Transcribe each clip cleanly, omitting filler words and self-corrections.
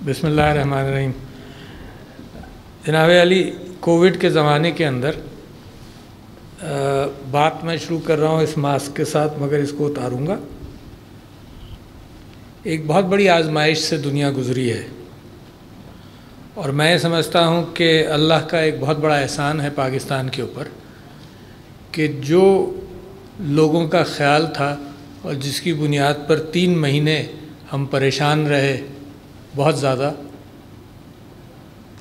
बिस्मिल्लाहिर्रहमानिर्रहीम। जनाब अली, कोविड के ज़माने के अंदर बात मैं शुरू कर रहा हूँ इस मास्क के साथ, मगर इसको उतारूँगा। एक बहुत बड़ी आजमाइश से दुनिया गुज़री है और मैं समझता हूँ कि अल्लाह का एक बहुत बड़ा एहसान है पाकिस्तान के ऊपर कि जो लोगों का ख्याल था और जिसकी बुनियाद पर 3 महीने हम परेशान रहे, बहुत ज़्यादा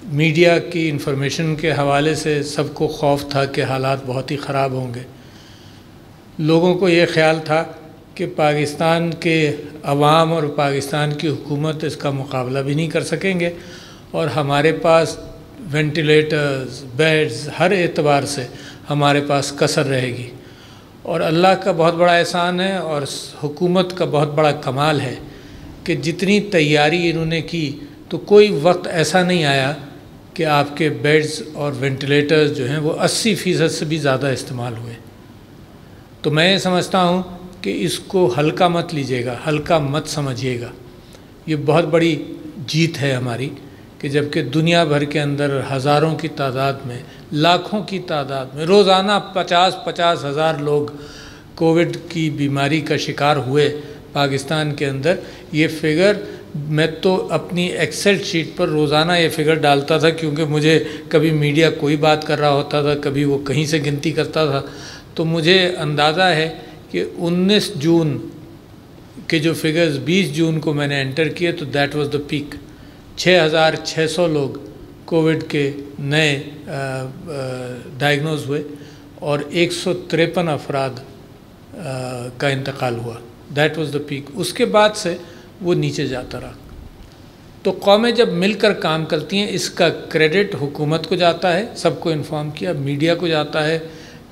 मीडिया की इन्फॉर्मेशन के हवाले से सबको खौफ था कि हालात बहुत ही ख़राब होंगे। लोगों को ये ख्याल था कि पाकिस्तान के अवाम और पाकिस्तान की हुकूमत इसका मुकाबला भी नहीं कर सकेंगे और हमारे पास वेंटिलेटर्स, बेड्स, हर एतबार से हमारे पास कसर रहेगी। और अल्लाह का बहुत बड़ा एहसान है और हुकूमत का बहुत बड़ा कमाल है कि जितनी तैयारी इन्होंने की तो कोई वक्त ऐसा नहीं आया कि आपके बेड्स और वेंटिलेटर्स जो हैं वो 80% से भी ज़्यादा इस्तेमाल हुए। तो मैं समझता हूँ कि इसको हल्का मत लीजिएगा, हल्का मत समझिएगा। ये बहुत बड़ी जीत है हमारी कि जबकि दुनिया भर के अंदर हज़ारों की तादाद में, लाखों की तादाद में रोज़ाना 50-50 हज़ार लोग कोविड की बीमारी का शिकार हुए पाकिस्तान के अंदर। ये फिगर मैं तो अपनी एक्सेल शीट पर रोज़ाना ये फिगर डालता था, क्योंकि मुझे कभी मीडिया कोई बात कर रहा होता था, कभी वो कहीं से गिनती करता था, तो मुझे अंदाज़ा है कि 19 जून के जो फिगर्स 20 जून को मैंने एंटर किए तो दैट वाज द पीक। 6600 लोग कोविड के नए डायग्नोज हुए और 153 अफराद का इंतकाल हुआ। That was the peak. उसके बाद से वो नीचे जाता रहा। तो कौमें जब मिलकर काम करती हैं, इसका क्रेडिट हुकूमत को जाता है, सबको इन्फॉर्म किया, मीडिया को जाता है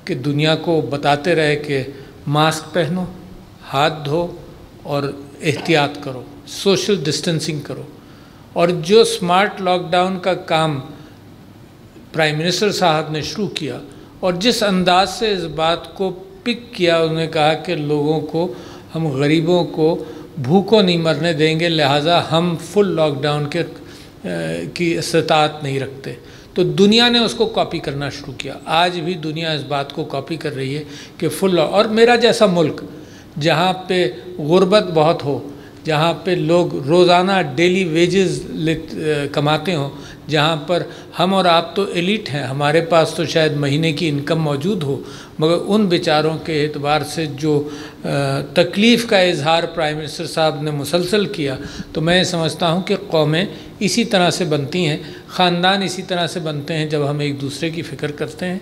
कि दुनिया को बताते रहे कि मास्क पहनो, हाथ धो और एहतियात करो, सोशल डिस्टेंसिंग करो। और जो स्मार्ट लॉकडाउन का काम प्राइम मिनिस्टर साहब ने शुरू किया और जिस अंदाज से इस बात को पिक किया, उन्होंने कहा कि लोगों को, हम गरीबों को भूखों नहीं मरने देंगे, लिहाजा हम फुल लॉकडाउन की इस्तात नहीं रखते। तो दुनिया ने उसको कॉपी करना शुरू किया। आज भी दुनिया इस बात को कॉपी कर रही है कि फुल। और मेरा जैसा मुल्क जहाँ पे गुर्बत बहुत हो, जहाँ पे लोग रोज़ाना डेली वेजेस कमाते हों, जहाँ पर हम और आप तो एलिट हैं, हमारे पास तो शायद महीने की इनकम मौजूद हो, मगर उन बेचारों के एतबार से जो तकलीफ़ का इजहार प्राइम मिनिस्टर साहब ने मुसलसल किया, तो मैं समझता हूँ कि कौमें इसी तरह से बनती हैं, ख़ानदान इसी तरह से बनते हैं जब हम एक दूसरे की फ़िक्र करते हैं,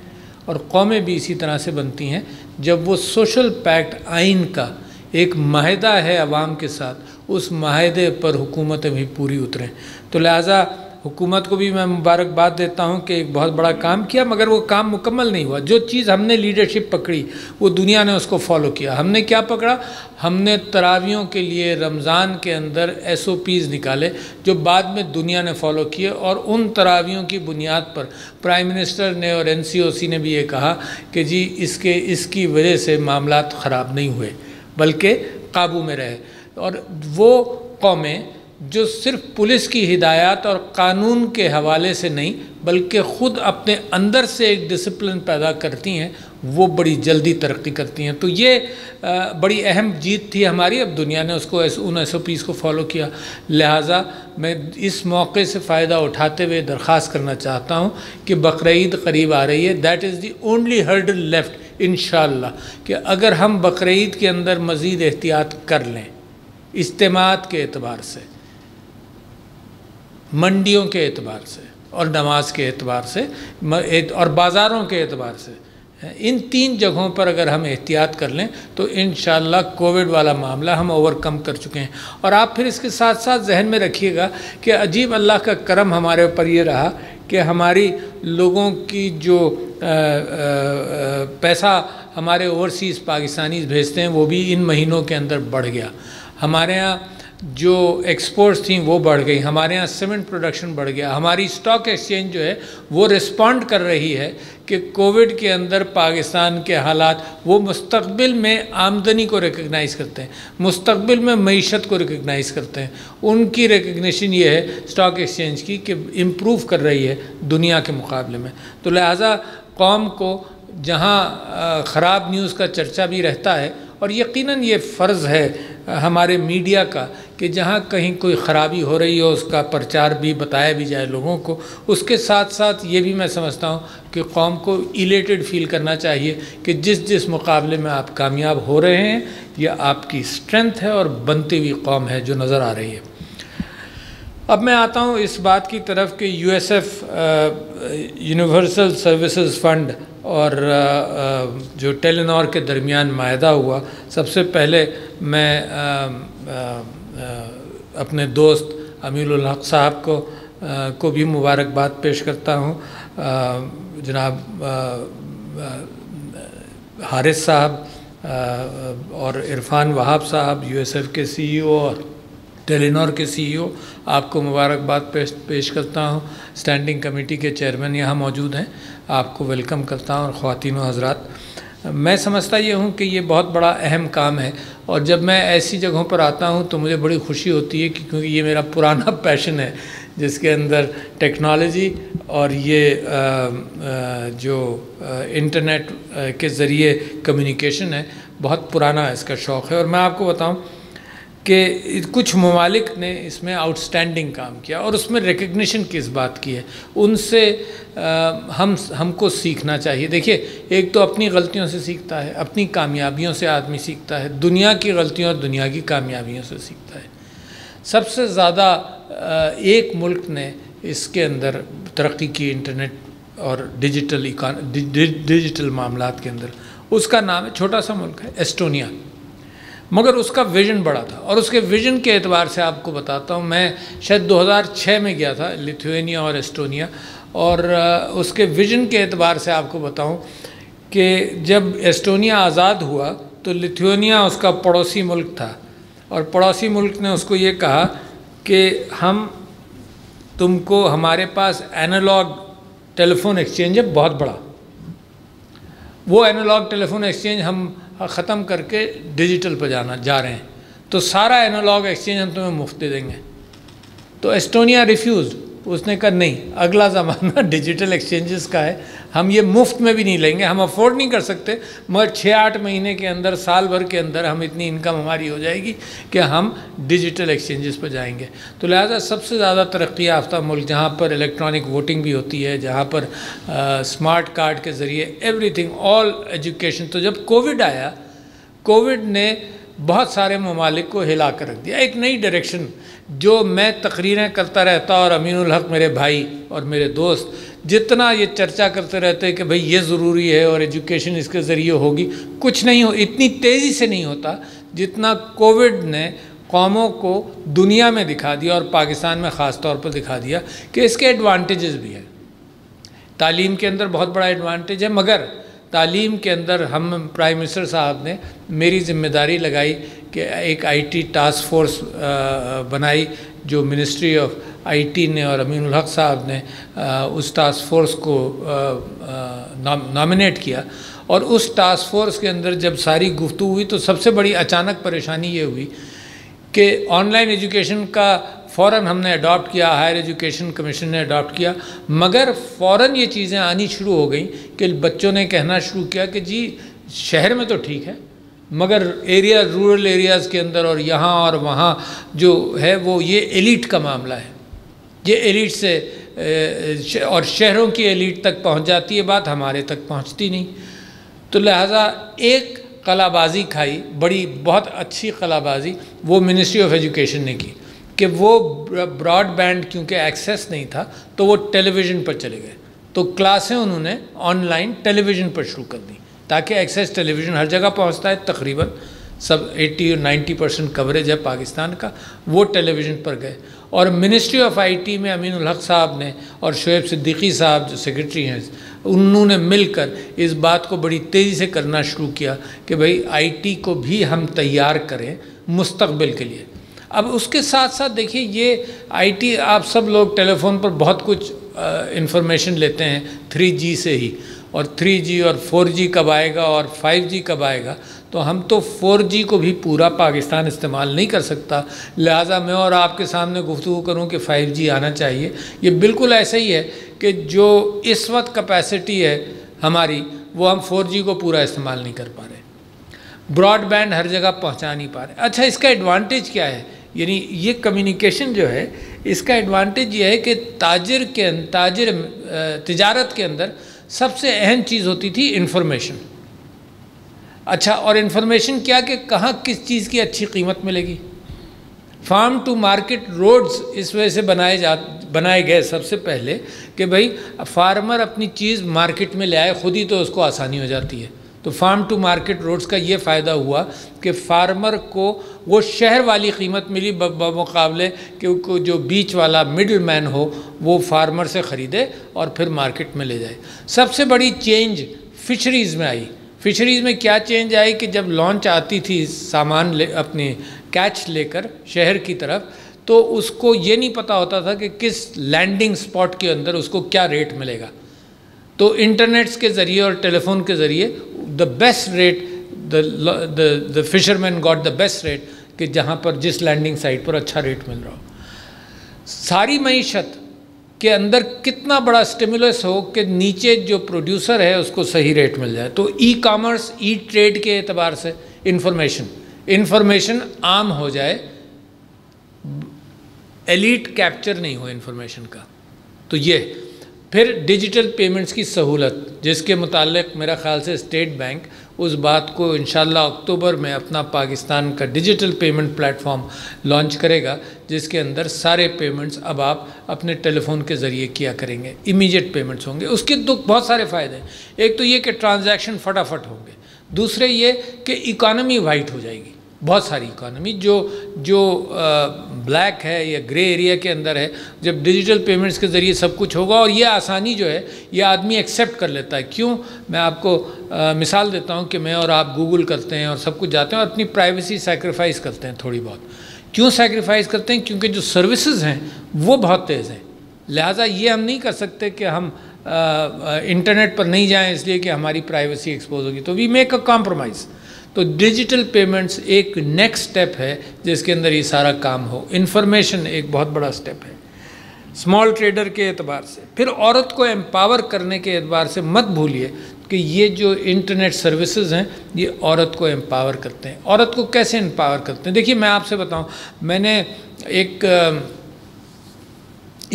और कौमें भी इसी तरह से बनती हैं जब वो सोशल पैक्ट आइन का एक माहिदा है अवाम के साथ, उस माहिदे पर हुकूमतें भी पूरी उतरें। तो लिहाजा हुकूमत को भी मैं मुबारकबाद देता हूँ कि एक बहुत बड़ा काम किया, मगर वो काम मुकम्मल नहीं हुआ। जो चीज़ हमने लीडरशिप पकड़ी वो दुनिया ने उसको फॉलो किया। हमने क्या पकड़ा? हमने तरावियों के लिए रमज़ान के अंदर SOPs निकाले जो बाद में दुनिया ने फॉलो किए, और उन तरावियों की बुनियाद पर प्राइम मिनिस्टर ने और NCOC ने भी ये कहा कि जी इसकी वजह से मामलात ख़राब नहीं हुए बल्कि काबू में रहे। और वो कौमें जो सिर्फ पुलिस की हिदायत और कानून के हवाले से नहीं बल्कि ख़ुद अपने अंदर से एक डिसिप्लिन पैदा करती हैं, वो बड़ी जल्दी तरक्की करती हैं। तो ये बड़ी अहम जीत थी हमारी। अब दुनिया ने उसको उन SOPs को फॉलो किया। लिहाजा मैं इस मौके से फ़ायदा उठाते हुए दरख्वास्त करना चाहता हूँ कि बकरीद करीब आ रही है। That is the only hurdle left इंशाअल्लाह, कि अगर हम बकरीद के अंदर मज़ीद एहतियात कर लें, इज्तिमात के एतबार से, मंडियों के एतबार से और नमाज के एतबार से और बाज़ारों के एतबार से, इन 3 जगहों पर अगर हम एहतियात कर लें तो इंशाअल्लाह कोविड वाला मामला हम ओवरकम कर चुके हैं। और आप फिर इसके साथ साथ जहन में रखिएगा कि अजीब अल्लाह का करम हमारे ऊपर ये रहा कि हमारी लोगों की जो पैसा हमारे ओवरसीज़ पाकिस्तानीज़ भेजते हैं वो भी इन महीनों के अंदर बढ़ गया। हमारे यहाँ जो एक्सपोर्ट्स थी वो बढ़ गई, हमारे यहाँ सीमेंट प्रोडक्शन बढ़ गया, हमारी स्टॉक एक्सचेंज जो है वो रिस्पॉन्ड कर रही है कि कोविड के अंदर पाकिस्तान के हालात, वो मुस्तकबिल में आमदनी को रिकग्नाइज़ करते हैं, मुस्तकबिल में मईशत को रिकग्नाइज़ करते हैं। उनकी रिकग्निशन ये है स्टॉक एक्सचेंज की कि इम्प्रूव कर रही है दुनिया के मुकाबले में। तो लिहाजा कौम को जहाँ ख़राब न्यूज़ का चर्चा भी रहता है, और यकीनन ये फ़र्ज़ है हमारे मीडिया का कि जहाँ कहीं कोई ख़राबी हो रही हो उसका प्रचार भी बताया भी जाए लोगों को। उसके साथ साथ ये भी मैं समझता हूँ कि कौम को इलेटेड फ़ील करना चाहिए कि जिस मुकाबले में आप कामयाब हो रहे हैं यह आपकी स्ट्रेंथ है और बनती हुई कौम है जो नज़र आ रही है। अब मैं आता हूँ इस बात की तरफ कि यूएसएफ यूनिवर्सल सर्विसेज फ़ंड और जो टेलीनॉर के दरमियान मायदा हुआ, सबसे पहले मैं अपने दोस्त अमीनुल हक साहब को भी मुबारकबाद पेश करता हूँ। जनाब हारिस साहब और इरफान वहाब साहब यूएसएफ के सीईओ और टेलीनॉर के सीईओ, आपको मुबारकबाद पेश करता हूँ। स्टैंडिंग कमेटी के चेयरमैन यहाँ मौजूद हैं, आपको वेलकम करता हूँ। और ख़वातीन व हज़रात, मैं समझता ये हूँ कि ये बहुत बड़ा अहम काम है, और जब मैं ऐसी जगहों पर आता हूँ तो मुझे बड़ी खुशी होती है क्योंकि ये मेरा पुराना पैशन है जिसके अंदर टेक्नोलॉजी और ये जो इंटरनेट के ज़रिए कम्युनिकेशन है, बहुत पुराना इसका शौक़ है। और मैं आपको बताऊँ कि कुछ ममालिक ने इसमें आउटस्टैंडिंग काम किया और उसमें रिकग्निशन किस बात की है, उनसे हमको सीखना चाहिए। देखिए, एक तो अपनी गलतियों से सीखता है, अपनी कामयाबियों से आदमी सीखता है, दुनिया की गलतियों और दुनिया की कामयाबियों से सीखता है। सबसे ज़्यादा एक मुल्क ने इसके अंदर तरक्की की इंटरनेट और डिजिटल मामलात के अंदर, उसका नाम है, छोटा सा मुल्क है एस्टोनिया, मगर उसका विज़न बड़ा था। और उसके विज़न के एतबार से आपको बताता हूँ, मैं शायद 2006 में गया था लिथुआनिया और एस्टोनिया, और उसके विज़न के एतबार से आपको बताऊँ कि जब एस्टोनिया आज़ाद हुआ तो लिथुआनिया उसका पड़ोसी मुल्क था, और पड़ोसी मुल्क ने उसको ये कहा कि हम तुमको, हमारे पास एनालॉग टेलीफोन एक्सचेंज है बहुत बड़ा, वो एनालॉग टेलीफोन एक्सचेंज हम ख़त्म करके डिजिटल पर जा रहे हैं, तो सारा एनालॉग एक्सचेंज हम तुम्हें मुफ्त दे देंगे। तो एस्टोनिया रिफ्यूज़, उसने कहा नहीं, अगला ज़माना डिजिटल एक्सचेंजेस का है, हम ये मुफ्त में भी नहीं लेंगे, हम अफोर्ड नहीं कर सकते, मगर 6-8 महीने के अंदर, साल भर के अंदर हम इतनी इनकम हमारी हो जाएगी कि हम डिजिटल एक्सचेंजेस पर जाएंगे। तो लिहाजा सबसे ज़्यादा तरक्की याफ्ता मुल्क, जहाँ पर इलेक्ट्रॉनिक वोटिंग भी होती है, जहाँ पर स्मार्ट कार्ड के ज़रिए एवरीथिंग, ऑल एजुकेशन। तो जब कोविड आया, कोविड ने बहुत सारे ममालिक को हिला कर रख दिया, एक नई डायरेक्शन। जो मैं तकरीरें करता रहता और अमीनुल हक मेरे भाई और मेरे दोस्त जितना ये चर्चा करते रहते हैं कि भाई ये ज़रूरी है और एजुकेशन इसके ज़रिए होगी, कुछ नहीं हो, इतनी तेज़ी से नहीं होता जितना कोविड ने कौमों को दुनिया में दिखा दिया और पाकिस्तान में ख़ास तौर पर दिखा दिया कि इसके एडवांटेजेस भी हैं। तालीम के अंदर बहुत बड़ा एडवांटेज है, मगर तालीम के अंदर हम प्राइम मिनिस्टर साहब ने मेरी ज़िम्मेदारी लगाई कि एक आईटी टास्क फोर्स बनाई, जो मिनिस्ट्री ऑफ आईटी ने और अमीनुल हक साहब ने उस टास्क फोर्स को नॉमिनेट किया। और उस टास्क फोर्स के अंदर जब सारी गुफ्तगू हुई तो सबसे बड़ी अचानक परेशानी ये हुई कि ऑनलाइन एजुकेशन का फ़ौरन हमने अडॉप्ट किया, हायर एजुकेशन कमीशन ने अडॉप्ट किया, मगर फ़ौरन ये चीज़ें आनी शुरू हो गई कि बच्चों ने कहना शुरू किया कि जी शहर में तो ठीक है, मगर एरिया, रूरल एरियाज़ के अंदर और यहाँ और वहाँ जो है वो ये एलीट का मामला है, ये एलीट से और शहरों की एलीट तक पहुँच जाती है बात, हमारे तक पहुँचती नहीं। तो लिहाजा एक कलाबाजी खाई, बड़ी बहुत अच्छी कलाबाजी वो मिनिस्ट्री ऑफ एजुकेशन ने की कि वो ब्रॉडबैंड क्योंकि एक्सेस नहीं था तो वो टेलीविज़न पर चले गए, तो क्लासें उन्होंने ऑनलाइन टेलीविज़न पर शुरू कर दी ताकि एक्सेस टेलीविज़न हर जगह पहुंचता है, तकरीबन सब 80 और 90% कवरेज है पाकिस्तान का, वो टेलीविज़न पर गए। और मिनिस्ट्री ऑफ आईटी में अमीनुल हक साहब ने और शोएब सिद्दीकी साहब जो सेक्रेटरी हैं, उन्होंने मिलकर इस बात को बड़ी तेज़ी से करना शुरू किया कि भाई आईटी को भी हम तैयार करें मुस्तकबिल के लिए। अब उसके साथ साथ देखिए ये आईटी, आप सब लोग टेलीफोन पर बहुत कुछ इंफॉर्मेशन लेते हैं 3G से ही, और 3G और 4G कब आएगा और 5G कब आएगा। तो हम तो 4G को भी पूरा पाकिस्तान इस्तेमाल नहीं कर सकता, लिहाजा मैं और आपके सामने गुफ्तगू करूं कि 5G आना चाहिए। ये बिल्कुल ऐसा ही है कि जो इस वक्त कैपेसिटी है हमारी, वो हम 4G को पूरा इस्तेमाल नहीं कर पा रहे, ब्रॉडबैंड हर जगह पहुंचा नहीं पा रहे। अच्छा, इसका एडवांटेज क्या है? यानी ये कम्युनिकेशन जो है, इसका एडवांटेज ये है कि तिजारत के अंदर सबसे अहम चीज़ होती थी इंफॉर्मेशन। अच्छा, और इन्फॉर्मेशन क्या कि कहाँ किस चीज़ की अच्छी कीमत मिलेगी। फार्म टू मार्केट रोड्स इस वजह से बनाए गए सबसे पहले कि भाई फार्मर अपनी चीज़ मार्केट में ले आए खुद ही, तो उसको आसानी हो जाती है। तो फार्म टू मार्केट रोड्स का ये फ़ायदा हुआ कि फार्मर को वो शहर वाली कीमत मिली बमुकाबले कि जो बीच वाला मिडिल मैन हो वो फार्मर से ख़रीदे और फिर मार्केट में ले जाए। सबसे बड़ी चेंज फिशरीज़ में आई। फिशरीज़ में क्या चेंज आई कि जब लॉन्च आती थी सामान अपने कैच लेकर शहर की तरफ, तो उसको ये नहीं पता होता था कि किस लैंडिंग स्पॉट के अंदर उसको क्या रेट मिलेगा। तो इंटरनेट्स के ज़रिए और टेलीफोन के ज़रिए the best rate, the fisherman got the best rate कि जहाँ पर जिस लैंडिंग साइट पर अच्छा रेट मिल रहा हो। सारी मईशत के अंदर कितना बड़ा स्टिमुलस हो कि नीचे जो प्रोड्यूसर है उसको सही रेट मिल जाए। तो ई कॉमर्स, ई ट्रेड के एतबार से इंफॉर्मेशन आम हो जाए, एलीट कैप्चर नहीं हो इंफॉर्मेशन का। तो ये फिर डिजिटल पेमेंट्स की सहूलत, जिसके मुतालिक मेरा ख़्याल से स्टेट बैंक उस बात को इंशाल्लाह अक्टूबर में अपना पाकिस्तान का डिजिटल पेमेंट प्लेटफॉर्म लॉन्च करेगा, जिसके अंदर सारे पेमेंट्स अब आप अपने टेलीफोन के ज़रिए किया करेंगे, इमीडिएट पेमेंट्स होंगे। उसके तो बहुत सारे फ़ायदे हैं। एक तो ये कि ट्रांजैक्शन फटाफट होंगे, दूसरे ये कि इकॉनमी वाइट हो जाएगी, बहुत सारी इकॉनमी जो ब्लैक है या ग्रे एरिया के अंदर है, जब डिजिटल पेमेंट्स के ज़रिए सब कुछ होगा। और ये आसानी जो है ये आदमी एक्सेप्ट कर लेता है। क्यों? मैं आपको मिसाल देता हूँ कि मैं और आप गूगल करते हैं और सब कुछ जाते हैं और अपनी प्राइवेसी सैक्रिफाइस करते हैं थोड़ी बहुत। क्यों सैक्रिफाइस करते हैं? क्योंकि जो सर्विसेज हैं वो बहुत तेज़ हैं। लिहाजा ये हम नहीं कर सकते कि हम इंटरनेट पर नहीं जाएँ इसलिए कि हमारी प्राइवेसी एक्सपोज होगी। तो वी मेक अ कॉम्प्रोमाइज़। तो डिजिटल पेमेंट्स एक नेक्स्ट स्टेप है जिसके अंदर ये सारा काम हो। इन्फॉर्मेशन एक बहुत बड़ा स्टेप है स्मॉल ट्रेडर के एतबार से। फिर औरत को एम्पावर करने के एतबार से मत भूलिए कि ये जो इंटरनेट सर्विसेज हैं ये औरत को एम्पावर करते हैं। औरत को कैसे एम्पावर करते हैं? देखिए मैं आपसे बताऊं, मैंने एक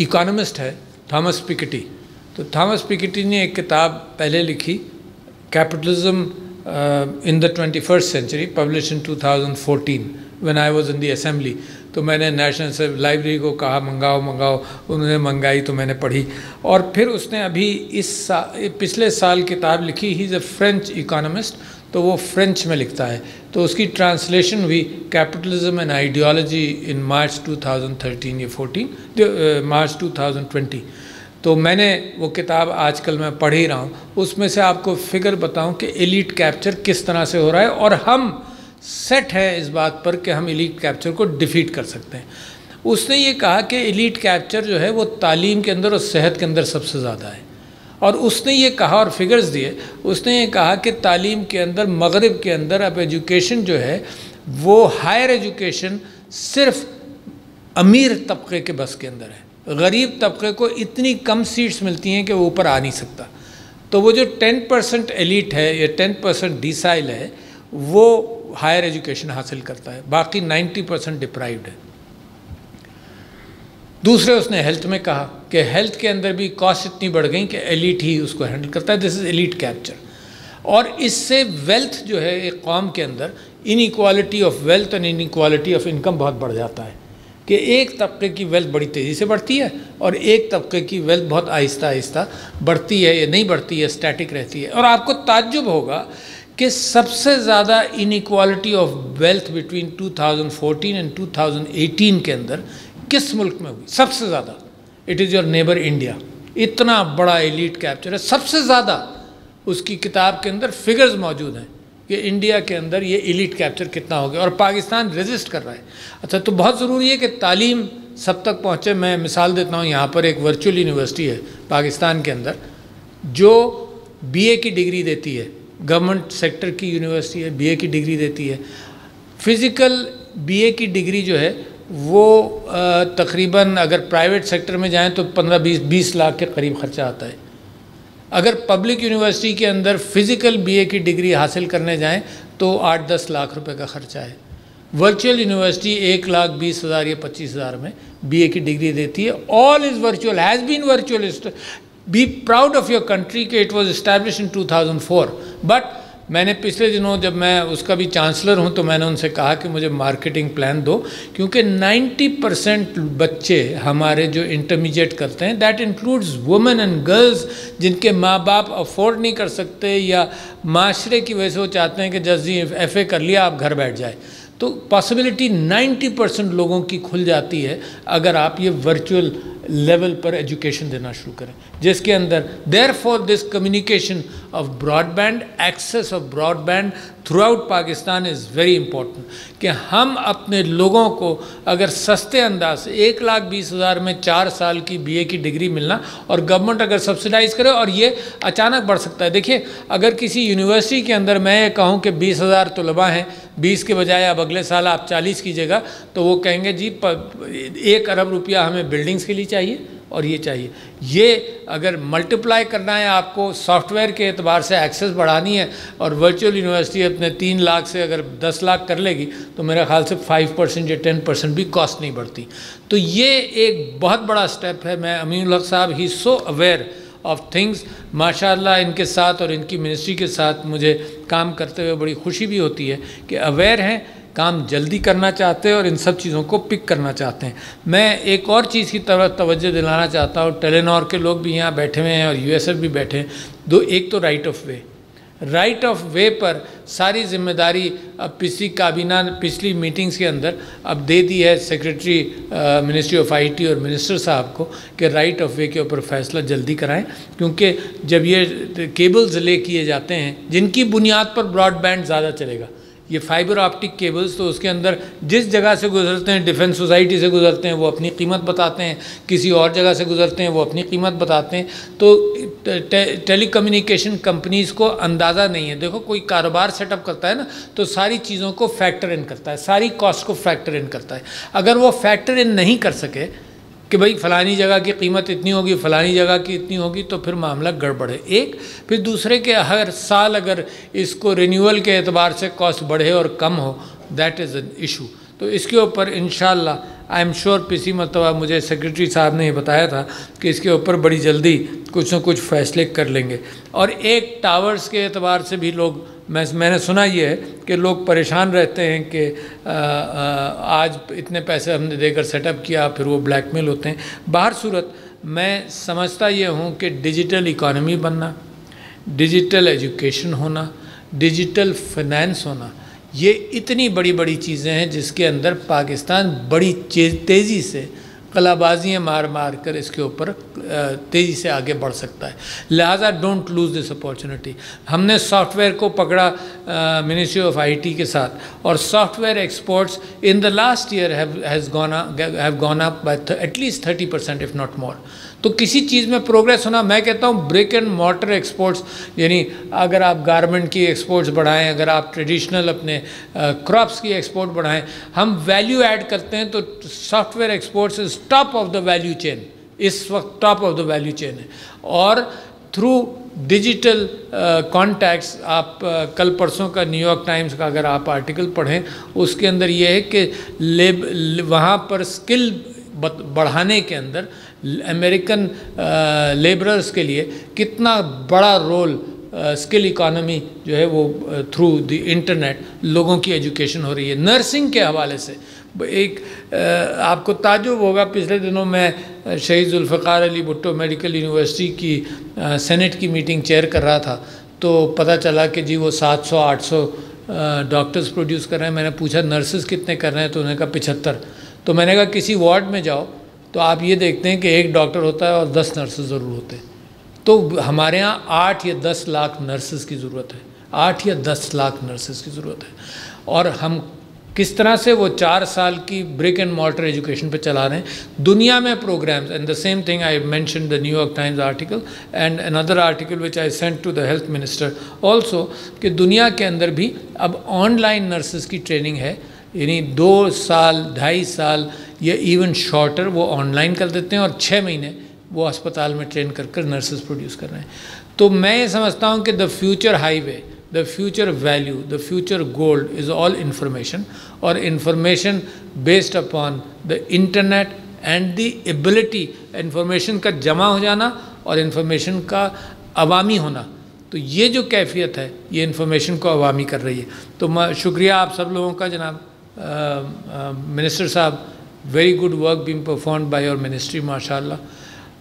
इकोनॉमिस्ट है थॉमस पिकेटी, तो थॉमस पिकेटी ने एक किताब पहले लिखी, capitalism in the 21st century, published in 2014 when I was in the assembly। तो मैंने नेशनल लाइब्रेरी को कहा मंगाओ, उन्होंने मंगाई तो मैंने पढ़ी। और फिर उसने अभी पिछले साल किताब लिखी, he is a French economist, तो वो फ्रेंच में लिखता है। तो उसकी ट्रांसलेशन हुई कैपिटलिज्म एंड आइडियोलॉजी इन मार्च 2013 या 14 मार्च 2020। तो मैंने वो किताब आजकल मैं पढ़ ही रहा हूँ। उसमें से आपको फिगर बताऊँ कि एलीट कैप्चर किस तरह से हो रहा है, और हम सेट हैं इस बात पर कि हम एलीट कैप्चर को डिफीट कर सकते हैं। उसने ये कहा कि एलीट कैप्चर जो है वो तालीम के अंदर और सेहत के अंदर सबसे ज़्यादा है। और उसने ये कहा, और फिगर्स दिए, उसने ये कहा कि तालीम के अंदर मगरिब के अंदर अब एजुकेशन जो है वो हायर एजुकेशन सिर्फ अमीर तबके के बस के अंदर है। गरीब तबके को इतनी कम सीट्स मिलती हैं कि वो ऊपर आ नहीं सकता। तो वो जो 10% एलीट है या 10% डिसाइल है वो हायर एजुकेशन हासिल करता है, बाकी 90% डिप्राइव्ड है। दूसरे उसने हेल्थ में कहा कि हेल्थ के अंदर भी कॉस्ट इतनी बढ़ गई कि एलीट ही उसको हैंडल करता है। This is elite capture. और इससे वेल्थ जो है एक कौम के अंदर, inequality of wealth and inequality of income बहुत बढ़ जाता है कि एक तबके की वेल्थ बड़ी तेज़ी से बढ़ती है और एक तबके की वेल्थ बहुत आहिस्ता आहिस्ता बढ़ती है या नहीं बढ़ती है, स्टैटिक रहती है। और आपको ताज्जुब होगा कि सबसे ज़्यादा inequality of wealth between 2014 and 2018 के अंदर किस मुल्क में हुई? सबसे ज़्यादा it is your neighbour India. इतना बड़ा एलीट कैप्चर है, सबसे ज़्यादा। उसकी किताब के अंदर फिगर्स मौजूद हैं कि इंडिया के अंदर ये एलीट कैप्चर कितना हो गया, और पाकिस्तान रेजिस्ट कर रहा है। अच्छा, तो बहुत ज़रूरी है कि तालीम सब तक पहुँचे। मैं मिसाल देता हूँ, यहाँ पर एक वर्चुअल यूनिवर्सिटी है पाकिस्तान के अंदर जो BA की डिग्री देती है, गवर्नमेंट सेक्टर की यूनिवर्सिटी है, BA की डिग्री देती है। फिज़िकल BA की डिग्री जो है वो तकरीबन अगर प्राइवेट सेक्टर में जाएं तो 15-20 लाख के करीब ख़र्चा आता है। अगर पब्लिक यूनिवर्सिटी के अंदर फ़िज़िकल BA की डिग्री हासिल करने जाएं तो 8-10 लाख रुपए का ख़र्चा है। वर्चुअल यूनिवर्सिटी 1,20,000 या 25,000 में BA की डिग्री देती है। All is virtual, has been virtual. Be proud of your country कि it was establish in 2004। But मैंने पिछले दिनों, जब मैं उसका भी चांसलर हूं, तो मैंने उनसे कहा कि मुझे मार्केटिंग प्लान दो, क्योंकि 90% बच्चे हमारे जो इंटरमीडिएट करते हैं, that includes women and girls, जिनके माँ बाप अफोर्ड नहीं कर सकते या माशरे की वजह से वो चाहते हैं कि जल्दी FA कर लिया आप घर बैठ जाए। तो पॉसिबिलिटी 90% लोगों की खुल जाती है अगर आप ये वर्चुअल लेवल पर एजुकेशन देना शुरू करें, जिसके अंदर therefore this communication of broadband, access of broadband throughout Pakistan is very important, कि हम अपने लोगों को अगर सस्ते अंदाज से 1,20,000 में 4 साल की BA की डिग्री मिलना, और गवर्नमेंट अगर सब्सिडाइज़ करे, और ये अचानक बढ़ सकता है। देखिए, अगर किसी यूनिवर्सिटी के अंदर मैं ये कहूँ कि 20,000 तलबा हैं, 20 के बजाय अब अगले साल आप 40 कीजिएगा, तो वो कहेंगे जी 1 अरब रुपया हमें बिल्डिंग्स के लिए चाहिए और ये चाहिए। ये अगर मल्टीप्लाई करना है, आपको सॉफ्टवेयर के एतबार से एक्सेस बढ़ानी है, और वर्चुअल यूनिवर्सिटी अपने 3 लाख से अगर 10 लाख कर लेगी, तो मेरे ख्याल से 5% या 10% भी कॉस्ट नहीं बढ़ती। तो ये एक बहुत बड़ा स्टेप है। मैं अमीनुल हक साहब, ही सो अवेयर ऑफ थिंग्स, माशाल्लाह। इनके साथ और इनकी मिनिस्ट्री के साथ मुझे काम करते हुए बड़ी खुशी भी होती है कि अवेयर हैं, काम जल्दी करना चाहते हैं और इन सब चीज़ों को पिक करना चाहते हैं। मैं एक और चीज़ की तरफ तवज्जो दिलाना चाहता हूँ। टेलीनॉर के लोग भी यहाँ बैठे हुए हैं और USF भी बैठे हैं। एक तो राइट ऑफ वे पर सारी जिम्मेदारी अब पिछली मीटिंग्स के अंदर अब दे दी है सेक्रेटरी मिनिस्ट्री ऑफ IT और मिनिस्टर साहब को, कि राइट ऑफ वे के ऊपर फैसला जल्दी कराएं, क्योंकि जब ये केबल्स ले किए जाते हैं जिनकी बुनियाद पर ब्रॉडबैंड ज़्यादा चलेगा, ये फाइबर ऑप्टिक केबल्स, तो उसके अंदर जिस जगह से गुजरते हैं, डिफेंस सोसाइटी से गुजरते हैं वो अपनी कीमत बताते हैं, किसी और जगह से गुजरते हैं वो अपनी कीमत बताते हैं। तो टेलीकम्युनिकेशन कंपनीज़ को अंदाज़ा नहीं है। देखो, कोई कारोबार सेटअप करता है ना, तो सारी चीज़ों को फैक्टर इन करता है, सारी कॉस्ट को फैक्टर इन करता है। अगर वो फैक्टर इन नहीं कर सके कि भाई फ़लानी जगह की कीमत इतनी होगी, फ़लानी जगह की इतनी होगी, तो फिर मामला गड़बड़ है। एक फिर दूसरे के हर साल अगर इसको रिन्यूअल के एतबार से कॉस्ट बढ़े और कम हो, दैट इज़ एन इशू। तो इसके ऊपर इंशाल्लाह आई एम श्योर, पिछली मरतबा मुझे सेक्रेटरी साहब ने बताया था कि इसके ऊपर बड़ी जल्दी कुछ न कुछ फ़ैसले कर लेंगे। और एक टावर्स के एतबार से भी लोग, मैंने सुना ये है कि लोग परेशान रहते हैं कि आज इतने पैसे हमने देकर सेटअप किया, फिर वो ब्लैकमेल होते हैं। बाहर सूरत मैं समझता ये हूँ कि डिजिटल इकॉनमी बनना, डिजिटल एजुकेशन होना, डिजिटल फाइनेंस होना, ये इतनी बड़ी बड़ी चीज़ें हैं जिसके अंदर पाकिस्तान बड़ी तेज़ी से कलाबाजियाँ मार मार कर इसके ऊपर तेज़ी से आगे बढ़ सकता है। लिहाजा डोंट लूज़ दिस अपॉर्चुनिटी। हमने सॉफ्टवेयर को पकड़ा मिनिस्ट्री ऑफ IT के साथ, और software exports in the last year have gone up by at least 30% if not more. तो किसी चीज़ में प्रोग्रेस होना, मैं कहता हूँ ब्रिक एंड मॉर्टर एक्सपोर्ट्स, यानी अगर आप गारमेंट की एक्सपोर्ट्स बढ़ाएं, अगर आप ट्रेडिशनल अपने क्रॉप्स की एक्सपोर्ट बढ़ाएं, हम वैल्यू ऐड करते हैं, तो software exports is top of the value chain, इस वक्त top of the value chain है। और थ्रू डिजिटल कॉन्टैक्ट्स, आप कल परसों का न्यूयॉर्क टाइम्स का अगर आप आर्टिकल पढ़ें, उसके अंदर ये है कि वहाँ पर स्किल बढ़ाने के अंदर अमेरिकन लेबरर्स के लिए कितना बड़ा रोल स्किल इकॉनमी जो है वो थ्रू द इंटरनेट लोगों की एजुकेशन हो रही है। नर्सिंग के हवाले से एक आपको ताज्जुब होगा, पिछले दिनों मैं शहीद जुल्फ़िकार अली भुट्टो मेडिकल यूनिवर्सिटी की सेनेट की मीटिंग चेयर कर रहा था, तो पता चला कि जी वो 700-800 डॉक्टर्स प्रोड्यूस कर रहे हैं। मैंने पूछा नर्सेस कितने कर रहे हैं, तो उन्होंने कहा 75। तो मैंने कहा किसी वार्ड में जाओ तो आप ये देखते हैं कि 1 डॉक्टर होता है और 10 नर्सेस ज़रूर होते हैं। तो हमारे यहाँ 8 या 10 लाख नर्सेस की ज़रूरत है। 8 या 10 लाख नर्सेस की ज़रूरत है। और हम किस तरह से वो 4 साल की ब्रिक एंड मॉर्टर एजुकेशन पे चला रहे हैं दुनिया में programmes. And the same thing I mention the New York Times article and another article which I sent to the health minister also, कि दुनिया के अंदर भी अब ऑनलाइन नर्सेस की ट्रेनिंग है, यानी 2 साल 2.5 साल या इवन शॉर्टर वो ऑनलाइन कर देते हैं और 6 महीने वो अस्पताल में ट्रेन कर नर्सेस प्रोड्यूस कर रहे हैं। तो मैं ये समझता हूँ कि the future highway, the future value, the future gold is all information, और information based upon the internet and the ability information का जमा हो जाना और information का अवामी होना। तो ये जो कैफियत है ये information को अवामी कर रही है। तो मैं शुक्रिया आप सब लोगों का जनाब मिनिस्टर साहब, very good work being performed by your ministry माशाल्लाह,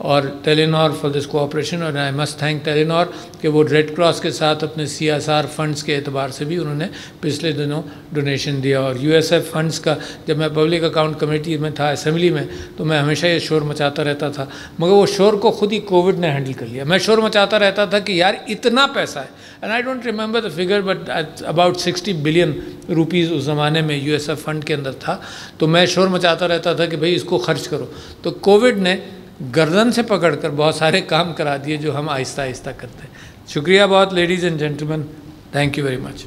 और टेलीनॉर फॉर दिस कोऑपरेशन। और आई मस्ट थैंक टेलीनॉर कि वो रेड क्रॉस के साथ अपने CSR फंड्स के एतबार से भी उन्होंने पिछले दिनों डोनेशन दिया। और USF फंड्स का, जब मैं पब्लिक अकाउंट कमेटी में था असेंबली में, तो मैं हमेशा ये शोर मचाता रहता था, मगर वो शोर को खुद ही कोविड ने हैंडल कर लिया। मैं शोर मचाता रहता था कि यार इतना पैसा है, and I don't remember the figure but about 60 billion rupees उस ज़माने में USF फंड के अंदर था। तो मैं शोर मचाता रहता था कि भाई इसको खर्च करो। तो कोविड ने गर्दन से पकड़कर बहुत सारे काम करा दिए जो हम आहिस्ता आहिस्ता करते हैं। शुक्रिया बहुत ladies and gentleman, thank you very much.